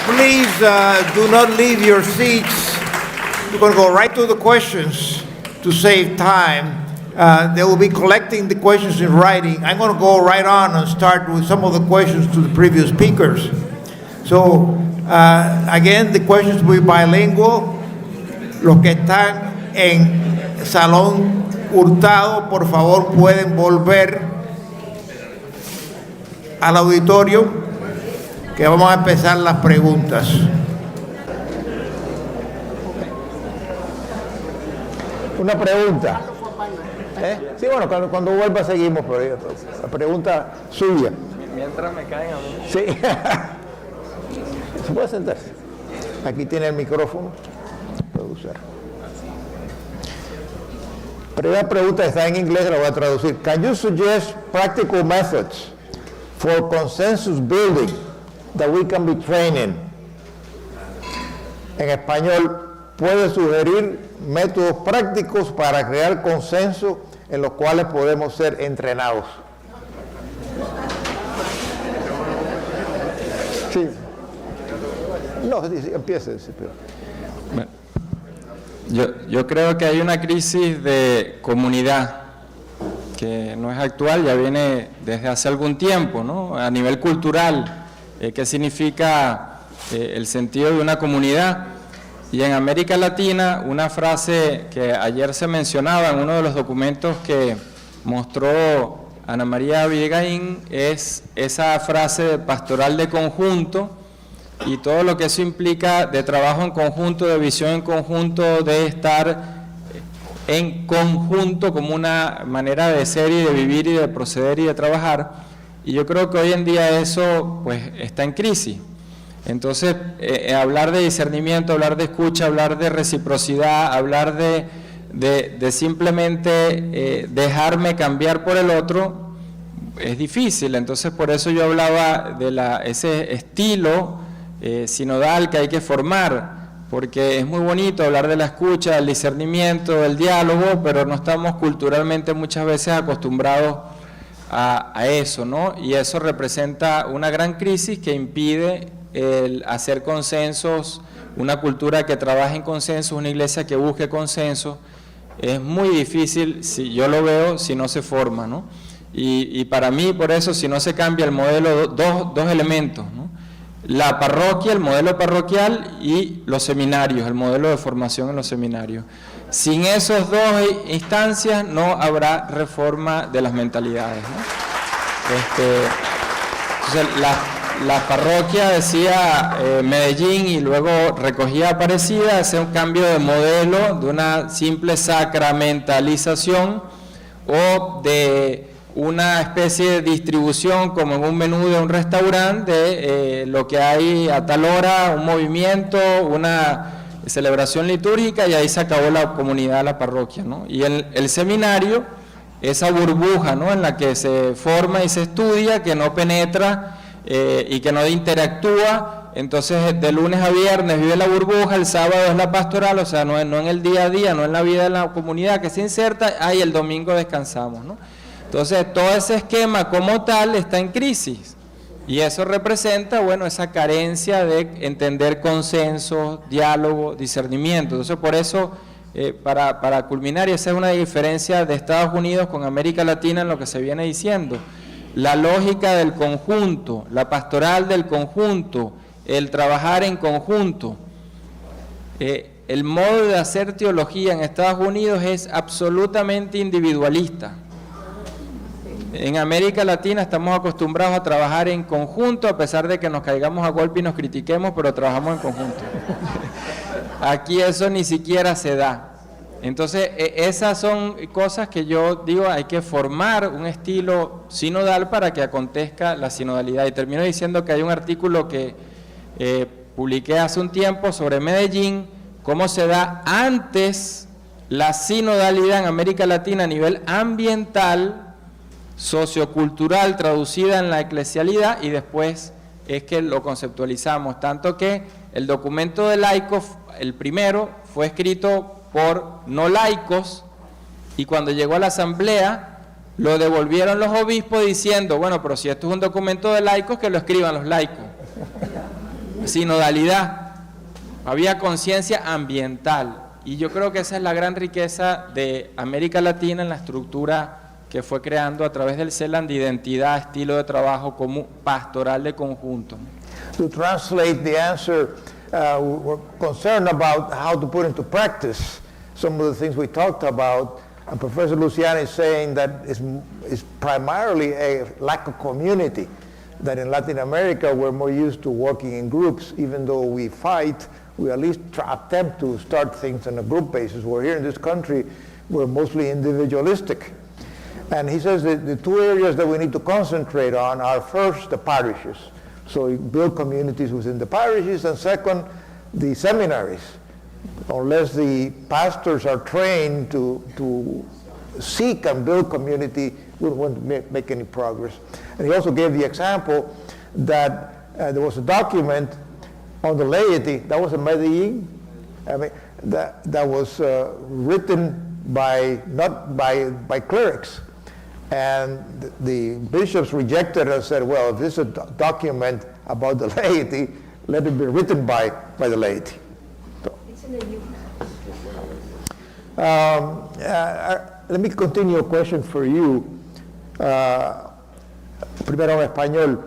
Please do not leave your seats. We're going to go right to the questions to save time. They will be collecting the questions in writing. I'm going to go right on and start with some of the questions to the previous speakers. So, again, the questions will be bilingual. Los que están en Salón Hurtado, por favor, pueden volver al auditorio, que vamos a empezar las preguntas. Una pregunta. Sí, bueno, cuando vuelva seguimos, pero la pregunta suya. Mientras me caen a mí. Sí. ¿Se puede sentarse? Aquí tiene el micrófono. Puede usar. Primera pregunta está en inglés, la voy a traducir. Can you suggest practical methods for consensus building that we can be training? En español, puede sugerir métodos prácticos para crear consenso en los cuales podemos ser entrenados. Sí. No, empiece. Bueno, yo creo que hay una crisis de comunidad que no es actual, ya viene desde hace algún tiempo, ¿no? A nivel cultural, ¿qué significa el sentido de una comunidad? Y en América Latina, una frase que ayer se mencionaba en uno de los documentos que mostró Ana María Villegaín es esa frase de pastoral de conjunto y todo lo que eso implica de trabajo en conjunto, de visión en conjunto, de estar en conjunto como una manera de ser y de vivir y de proceder y de trabajar. Y yo creo que hoy en día eso pues está en crisis. Entonces, hablar de discernimiento, hablar de escucha, hablar de reciprocidad, hablar de simplemente dejarme cambiar por el otro, es difícil. Entonces, por eso yo hablaba de ese estilo sinodal que hay que formar, porque es muy bonito hablar de la escucha, del discernimiento, del diálogo, pero no estamos culturalmente muchas veces acostumbrados a eso, ¿no? Y eso representa una gran crisis que impide el hacer consensos, una cultura que trabaje en consensos, una iglesia que busque consensos. Es muy difícil, si yo lo veo, si no se forma, ¿no? Y para mí, por eso, si no se cambia el modelo, dos elementos, ¿no? La parroquia, el modelo parroquial, y los seminarios, el modelo de formación en los seminarios. Sin esas dos instancias no habrá reforma de las mentalidades, ¿no? Entonces, la parroquia decía Medellín y luego recogía Aparecida, hace un cambio de modelo de una simple sacramentalización o de una especie de distribución como en un menú de un restaurante de lo que hay a tal hora, un movimiento, una celebración litúrgica, y ahí se acabó la comunidad, la parroquia, ¿no? Y el seminario, esa burbuja, ¿no?, en la que se forma y se estudia, que no penetra y que no interactúa. Entonces de lunes a viernes vive la burbuja, el sábado es la pastoral, o sea, no en el día a día, no en la vida de la comunidad que se inserta, y el domingo descansamos, ¿no? Entonces todo ese esquema como tal está en crisis, y eso representa, bueno, esa carencia de entender consenso, diálogo, discernimiento. Entonces por eso, para culminar, y esa es una diferencia de Estados Unidos con América Latina en lo que se viene diciendo, la lógica del conjunto, la pastoral del conjunto, el trabajar en conjunto. El modo de hacer teología en Estados Unidos es absolutamente individualista. En América Latina estamos acostumbrados a trabajar en conjunto, a pesar de que nos caigamos a golpe y nos critiquemos, pero trabajamos en conjunto. Aquí eso ni siquiera se da. Entonces, esas son cosas que yo digo, hay que formar un estilo sinodal para que acontezca la sinodalidad. Y termino diciendo que hay un artículo que publiqué hace un tiempo sobre Medellín, cómo se da antes la sinodalidad en América Latina a nivel ambiental, sociocultural, traducida en la eclesialidad, y después es que lo conceptualizamos, tanto que el documento de laicos, el primero, fue escrito por no laicos, y cuando llegó a la asamblea lo devolvieron los obispos diciendo, bueno, pero si esto es un documento de laicos, que lo escriban los laicos. sinodalidad, había conciencia ambiental. Y yo creo que esa es la gran riqueza de América Latina en la estructura que fue creando a través del CELAN de identidad, estilo de trabajo común, pastoral de conjunto. To translate the answer, we're concerned about how to put into practice some of the things we talked about. And Professor Luciani is saying that it's primarily a lack of community, that in Latin America we're more used to working in groups. Even though we fight, we at least attempt to start things on a group basis. Where here in this country, we're mostly individualistic. And he says that the two areas that we need to concentrate on are first the parishes. So we build communities within the parishes, and second, the seminaries. Unless the pastors are trained to seek and build community, we won't make any progress. And he also gave the example that there was a document on the laity, that was in Medellin, I mean, that was written not by clerics. And the bishops rejected it and said, well, if this is a document about the laity, let it be written by the laity. So, It's in the new. let me continue a question for you. Primero en español.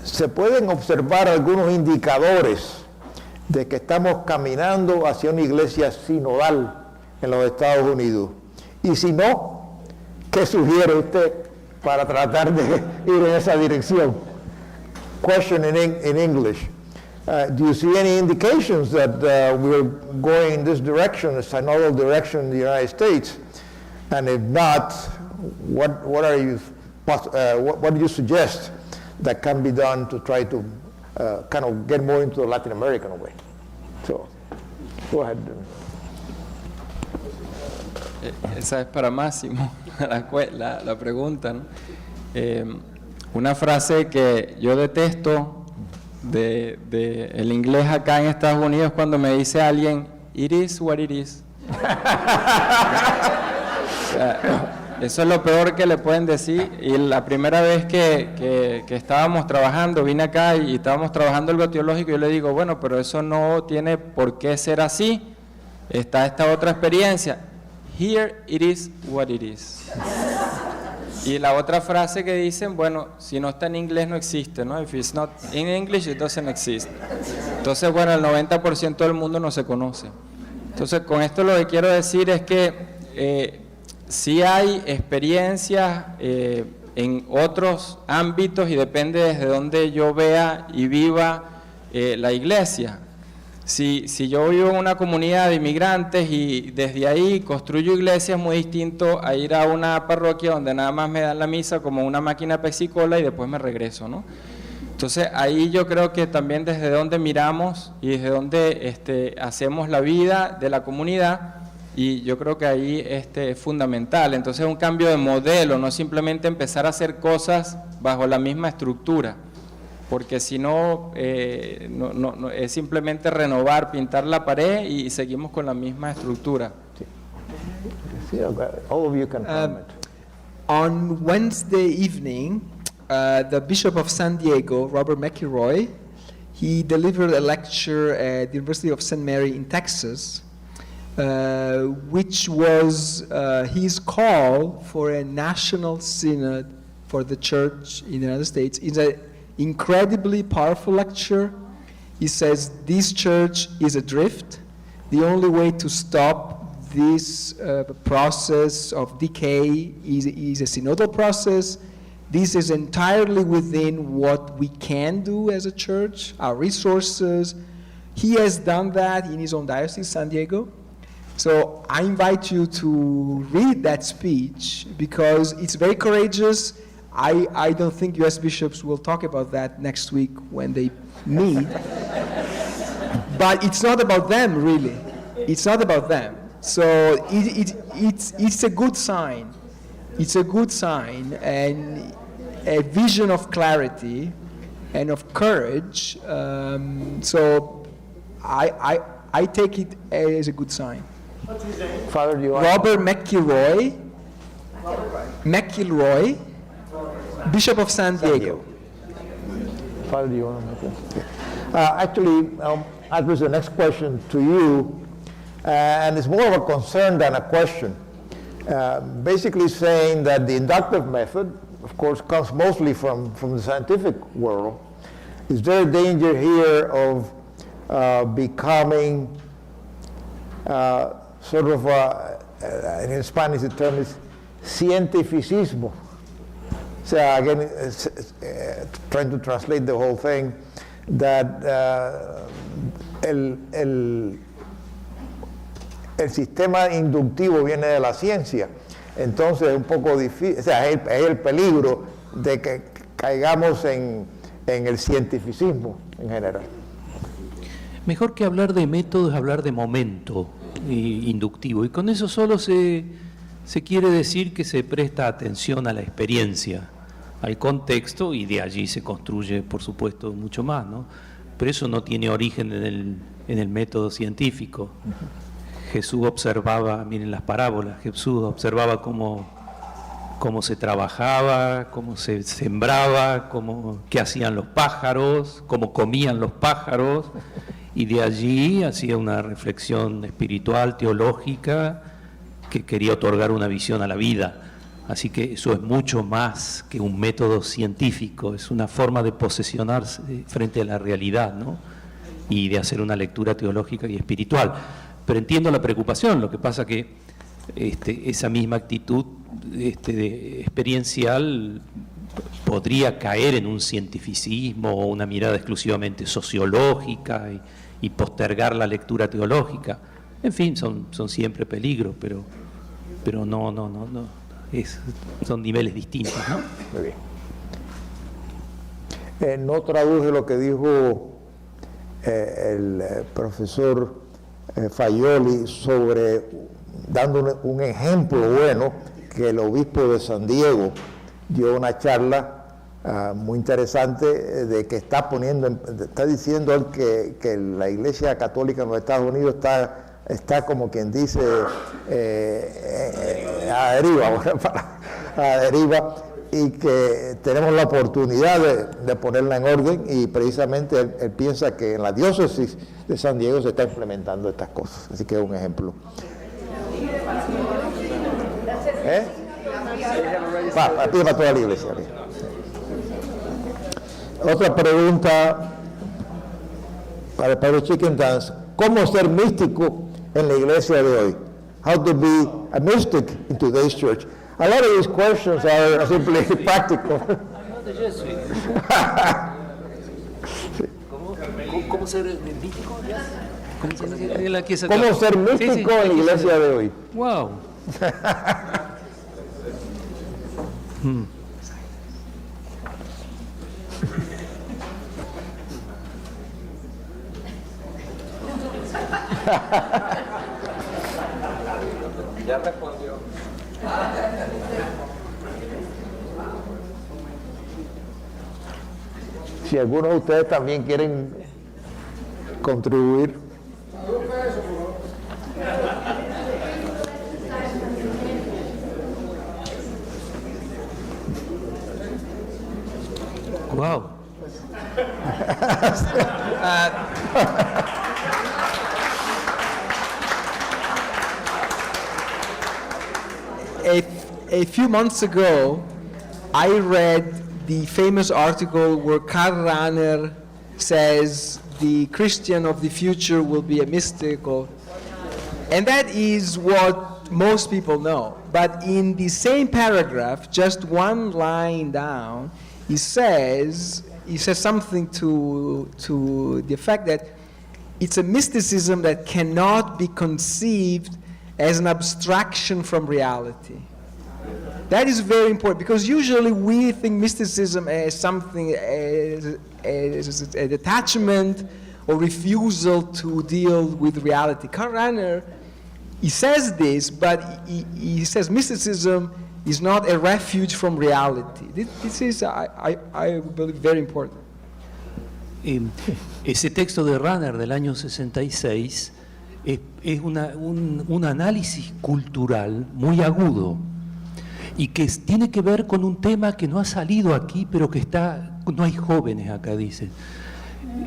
Se pueden observar algunos indicadores de que estamos caminando hacia una iglesia sinodal en los Estados Unidos. Y si no, ¿qué sugiere usted para tratar de ir en esa dirección? Question in English. Do you see any indications that we're going in this direction, a synodal direction in the United States? And if not, what do you suggest that can be done to try to kind of get more into the Latin American way? So, go ahead. Esa es para Máximo, la pregunta, ¿no? Una frase que yo detesto de el inglés acá en Estados Unidos cuando me dice alguien, it is what it is. O sea, eso es lo peor que le pueden decir. Y la primera vez que estábamos trabajando, vine acá y estábamos trabajando algo teológico, yo le digo, bueno, pero eso no tiene por qué ser así. Está esta otra experiencia. Here it is what it is. Y la otra frase que dicen, bueno, si no está en inglés no existe, ¿no? If it's not in English, it doesn't exist. Entonces, bueno, el 90% del mundo no se conoce. Entonces, con esto lo que quiero decir es que sí hay experiencias en otros ámbitos y depende desde donde yo vea y viva la iglesia. Si yo vivo en una comunidad de inmigrantes y desde ahí construyo iglesias, es muy distinto a ir a una parroquia donde nada más me dan la misa como una máquina pepsi-cola y después me regreso, ¿no? Entonces ahí yo creo que también desde donde miramos y desde donde hacemos la vida de la comunidad, y yo creo que ahí es fundamental. Entonces un cambio de modelo, no simplemente empezar a hacer cosas bajo la misma estructura. Porque si no, no, es simplemente renovar, pintar la pared y seguimos con la misma estructura. All of you can comment. On Wednesday evening, the Bishop of San Diego, Robert McElroy, he delivered a lecture at the University of St. Mary in Texas, which was his call for a national synod for the church in the United States. It's an incredibly powerful lecture. He says this church is adrift. The only way to stop this process of decay is a synodal process. This is entirely within what we can do as a church, our resources. He has done that in his own diocese, San Diego. So I invite you to read that speech because it's very courageous. I don't think U.S. bishops will talk about that next week when they meet. But it's not about them, really. It's not about them. So it's a good sign. It's a good sign and a vision of clarity and of courage. So I take it as a good sign. Father, do you want Robert McElroy, Bishop of San Diego. Father, do you want to make it? Actually, I'll address the next question to you, and it's more of a concern than a question. Basically saying that the inductive method, of course, comes mostly from the scientific world. Is there a danger here of becoming sort of, in Spanish the term is cientificismo? So again, trying to translate the whole thing, that el sistema inductivo viene de la ciencia, entonces es un poco difícil, o sea, es el peligro de que caigamos en el cientificismo en general. Mejor que hablar de método es hablar de momento inductivo, y con eso solo se quiere decir que se presta atención a la experiencia, al contexto, y de allí se construye, por supuesto, mucho más, ¿no? Pero eso no tiene origen en el método científico. Jesús observaba, miren las parábolas, Jesús observaba cómo se trabajaba, cómo se sembraba, qué hacían los pájaros, cómo comían los pájaros, y de allí hacía una reflexión espiritual, teológica, que quería otorgar una visión a la vida. Así que eso es mucho más que un método científico, es una forma de posesionarse frente a la realidad, ¿no? Y de hacer una lectura teológica y espiritual. Pero entiendo la preocupación, lo que pasa que esa misma actitud experiencial podría caer en un cientificismo o una mirada exclusivamente sociológica y postergar la lectura teológica. En fin, son siempre peligros, pero no. Son niveles distintos, ¿no? Muy bien. No traduje lo que dijo el profesor Fayoli sobre, dando un ejemplo bueno, que el obispo de San Diego dio una charla muy interesante de que está diciendo él que la Iglesia Católica en los Estados Unidos está como quien dice a deriva, y que tenemos la oportunidad de ponerla en orden, y precisamente él piensa que en la diócesis de San Diego se está implementando estas cosas, así que es un ejemplo. Para toda la iglesia. Otra pregunta para el padre Chicken Dance: ¿cómo ser místico en la iglesia de hoy? How to be a mystic in today's church. A lot of these questions are simply practical. ¿Cómo ser místico? ¿Cómo ser místico en la iglesia de hoy? Wow. Ya respondió. Si algunos de ustedes también quieren contribuir. Wow. A few months ago, I read the famous article where Karl Rahner says the Christian of the future will be a mystic, and that is what most people know. But in the same paragraph, just one line down, he says something to the effect that it's a mysticism that cannot be conceived as an abstraction from reality. That is very important, because usually we think mysticism as something, as a detachment or refusal to deal with reality. Karl Rahner, he says this, but he says mysticism is not a refuge from reality. This is, I believe, very important. Ese texto de Rahner del año 66 es un análisis cultural muy agudo. y que tiene que ver con un tema que no ha salido aquí, pero que no hay jóvenes acá, dicen.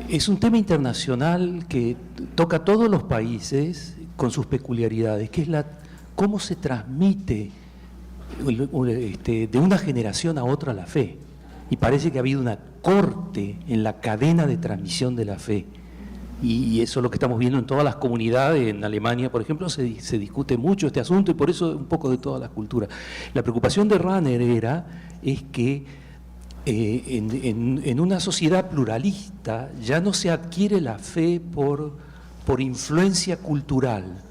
Es un tema internacional que toca a todos los países con sus peculiaridades, que es cómo se transmite de una generación a otra la fe. Y parece que ha habido una corte en la cadena de transmisión de la fe. Y eso es lo que estamos viendo en todas las comunidades. En Alemania, por ejemplo, se discute mucho este asunto, y por eso un poco de todas las culturas. La preocupación de Rahner es que en una sociedad pluralista ya no se adquiere la fe por influencia cultural,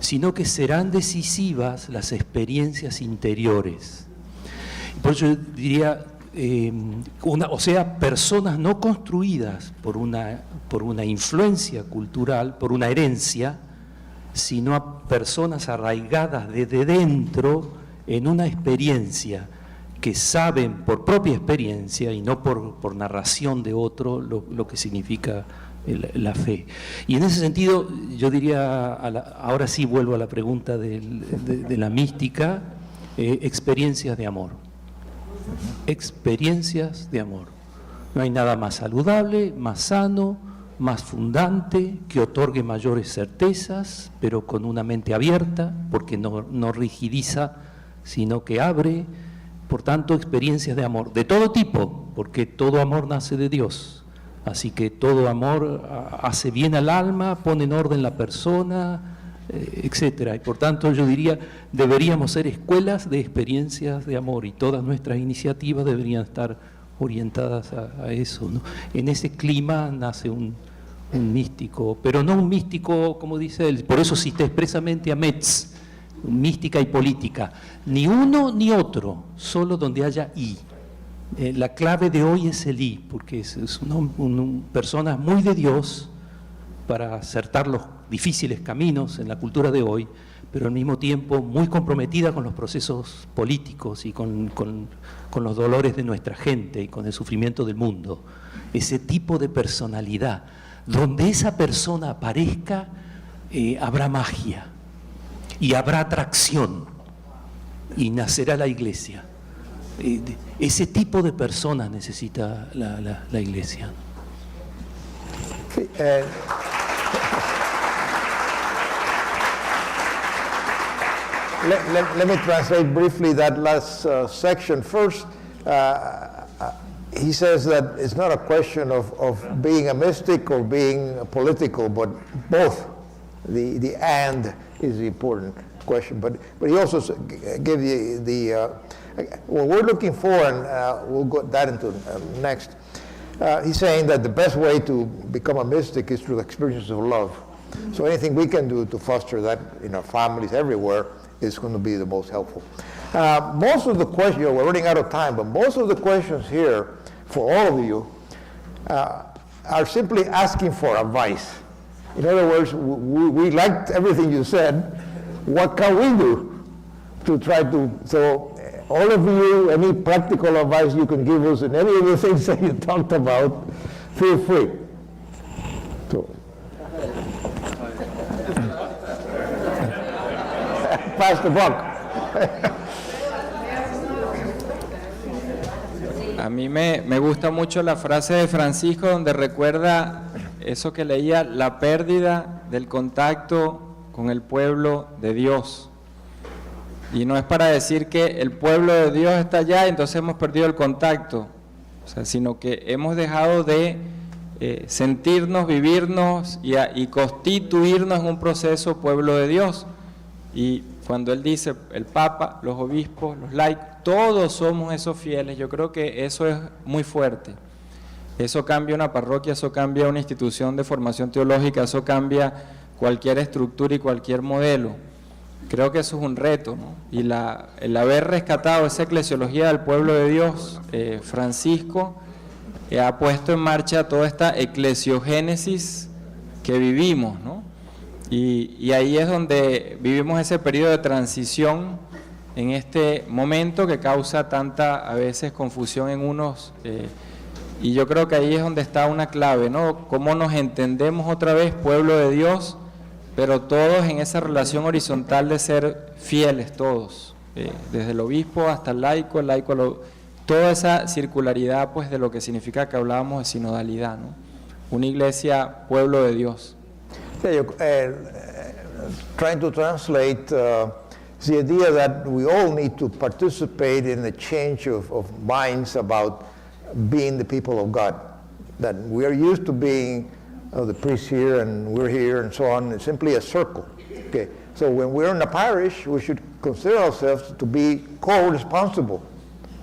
sino que serán decisivas las experiencias interiores. Por eso yo diría, personas no construidas por una influencia cultural, por una herencia, sino a personas arraigadas desde dentro en una experiencia, que saben por propia experiencia y no por narración de otro lo que significa la fe. Y en ese sentido, yo diría, ahora sí vuelvo a la pregunta de la mística, experiencias de amor. Experiencias de amor. No hay nada más saludable, más sano, más fundante, que otorgue mayores certezas, pero con una mente abierta, porque no rigidiza, sino que abre. Por tanto, experiencias de amor, de todo tipo, porque todo amor nace de Dios. Así que todo amor hace bien al alma, pone en orden la persona, etcétera. Y por tanto, yo diría, deberíamos ser escuelas de experiencias de amor, y todas nuestras iniciativas deberían estar orientadas a eso, ¿no? En ese clima nace un místico, pero no un místico, como dice él, por eso cité expresamente a Metz, mística y política, ni uno ni otro, solo donde haya I. La clave de hoy es el I, porque es personas muy de Dios para acertar los difíciles caminos en la cultura de hoy, pero al mismo tiempo muy comprometida con los procesos políticos y con los dolores de nuestra gente y con el sufrimiento del mundo. Ese tipo de personalidad, donde esa persona aparezca, habrá magia y habrá atracción y nacerá la iglesia. Ese tipo de personas necesita la iglesia. Sí, let me translate briefly that last section. First, he says that it's not a question of being a mystic or being political, but both. The and is the important question. But he also gave what we're looking for, and we'll go that into next. He's saying that the best way to become a mystic is through the experiences of love. So anything we can do to foster that in our families everywhere is going to be the most helpful. Most of the questions, we're running out of time, but most of the questions here for all of you are simply asking for advice. In other words, we liked everything you said. What can we do to try to, so all of you, any practical advice you can give us in any of the things that you talked about, feel free. So, pass the buck. A mí me gusta mucho la frase de Francisco donde recuerda eso que leía, la pérdida del contacto con el pueblo de Dios. Y no es para decir que el pueblo de Dios está allá y entonces hemos perdido el contacto, sino que hemos dejado de sentirnos, vivirnos y constituirnos en un proceso pueblo de Dios. Y cuando él dice el Papa, los obispos, los laicos, todos somos esos fieles, yo creo que eso es muy fuerte. Eso cambia una parroquia, eso cambia una institución de formación teológica, eso cambia cualquier estructura y cualquier modelo. Creo que eso es un reto, ¿no? Y el haber rescatado esa eclesiología del pueblo de Dios, Francisco ha puesto en marcha toda esta eclesiogénesis que vivimos, ¿no? Y ahí es donde vivimos ese periodo de transición en este momento que causa tanta, a veces, confusión en unos, y yo creo que ahí es donde está una clave, ¿no? Cómo nos entendemos otra vez, pueblo de Dios, pero todos en esa relación horizontal de ser fieles, todos. desde el obispo hasta el laico toda esa circularidad pues de lo que significa que hablábamos de sinodalidad, ¿no? Una iglesia, pueblo de Dios. Yeah, trying to translate is the idea that we all need to participate in the change of minds about being the people of God. That we are used to being the priests here and we're here and so on. It's simply a circle. Okay, so when we're in a parish, we should consider ourselves to be co-responsible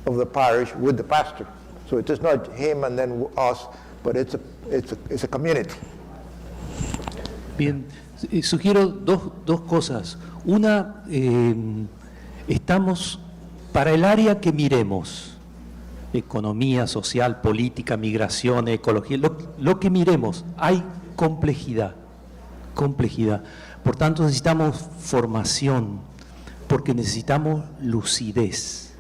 of the parish with the pastor. So it is not him and then us, but it's a community. Bien, sugiero dos cosas. Una, estamos para el área que miremos, economía, social, política, migración, ecología, lo que miremos, hay complejidad. Por tanto, necesitamos formación, porque necesitamos lucidez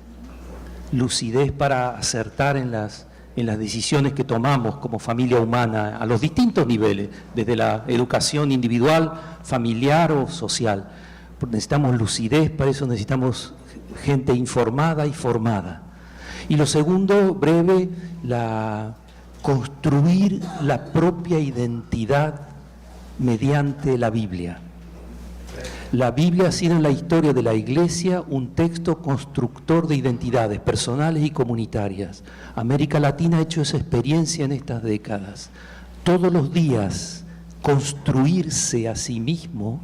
para acertar en las decisiones que tomamos como familia humana a los distintos niveles, desde la educación individual, familiar o social. Necesitamos lucidez, para eso necesitamos gente informada y formada. Y lo segundo, breve, construir la propia identidad mediante la Biblia. La Biblia ha sido en la historia de la Iglesia un texto constructor de identidades personales y comunitarias. América Latina ha hecho esa experiencia en estas décadas. Todos los días construirse a sí mismo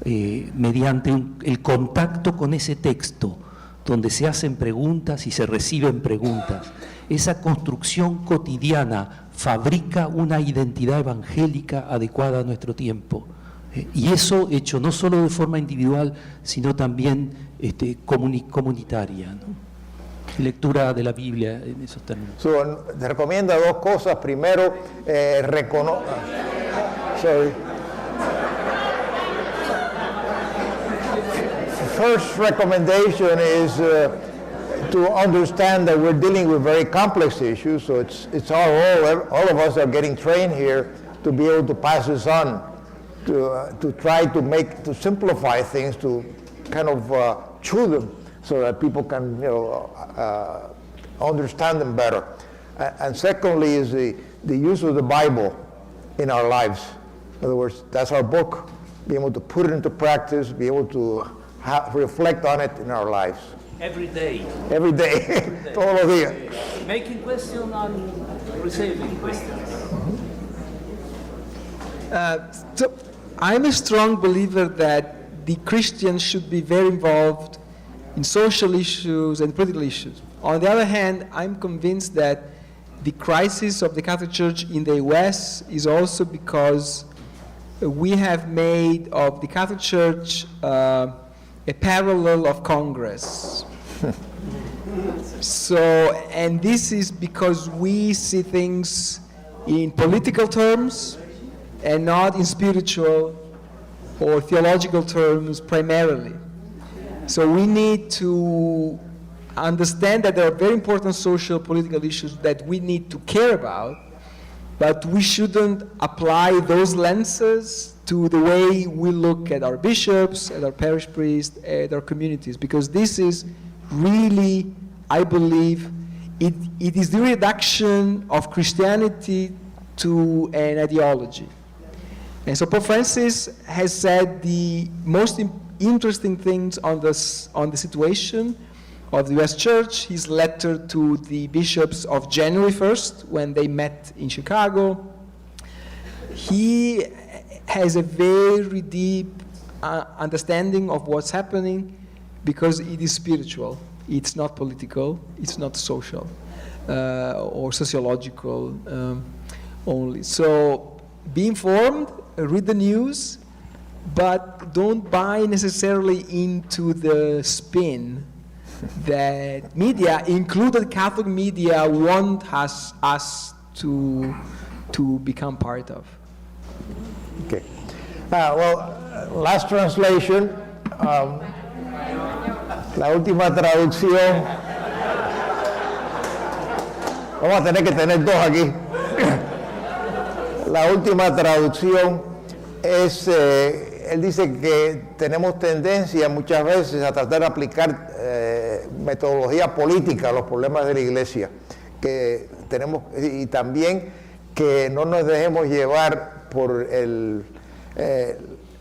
mediante el contacto con ese texto, donde se hacen preguntas y se reciben preguntas. Esa construcción cotidiana fabrica una identidad evangélica adecuada a nuestro tiempo. Y eso hecho no solo de forma individual, sino también comunitaria, ¿no? Lectura de la Biblia en esos términos. Te recomiendo dos cosas. Primero, First recommendation is to understand that we're dealing with very complex issues, so it's our role, all of us are getting trained here to be able to pass this on, to try to simplify things, to kind of chew them so that people can understand them better. And secondly is the use of the Bible in our lives. In other words, that's our book, be able to put it into practice, be able to reflect on it in our lives. Every day. Every day. Todos los días. Making questions and receiving questions. So I'm a strong believer that the Christians should be very involved in social issues and political issues. On the other hand, I'm convinced that the crisis of the Catholic Church in the US is also because we have made of the Catholic Church a parallel of Congress. And this is because we see things in political terms and not in spiritual or theological terms primarily. So we need to understand that there are very important social political issues that we need to care about, but we shouldn't apply those lenses to the way we look at our bishops, at our parish priests, at our communities, because this is really, I believe, it is the reduction of Christianity to an ideology. And so Pope Francis has said the most interesting things on the situation of the U.S. Church, his letter to the bishops of January 1st, when they met in Chicago. He has a very deep understanding of what's happening because it is spiritual. It's not political, it's not social or sociological only. So be informed, read the news, but don't buy necessarily into the spin that media, included Catholic media, want us to become part of. Okay. Last translation. La última traducción. Vamos a tener que tener dos aquí. La última traducción es él dice que tenemos tendencia muchas veces a tratar de aplicar metodología política a los problemas de la iglesia, que tenemos, y también que no nos dejemos llevar por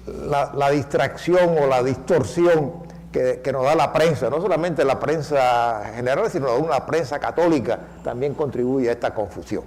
la distracción o la distorsión que nos da la prensa, no solamente la prensa general, sino una prensa católica también contribuye a esta confusión.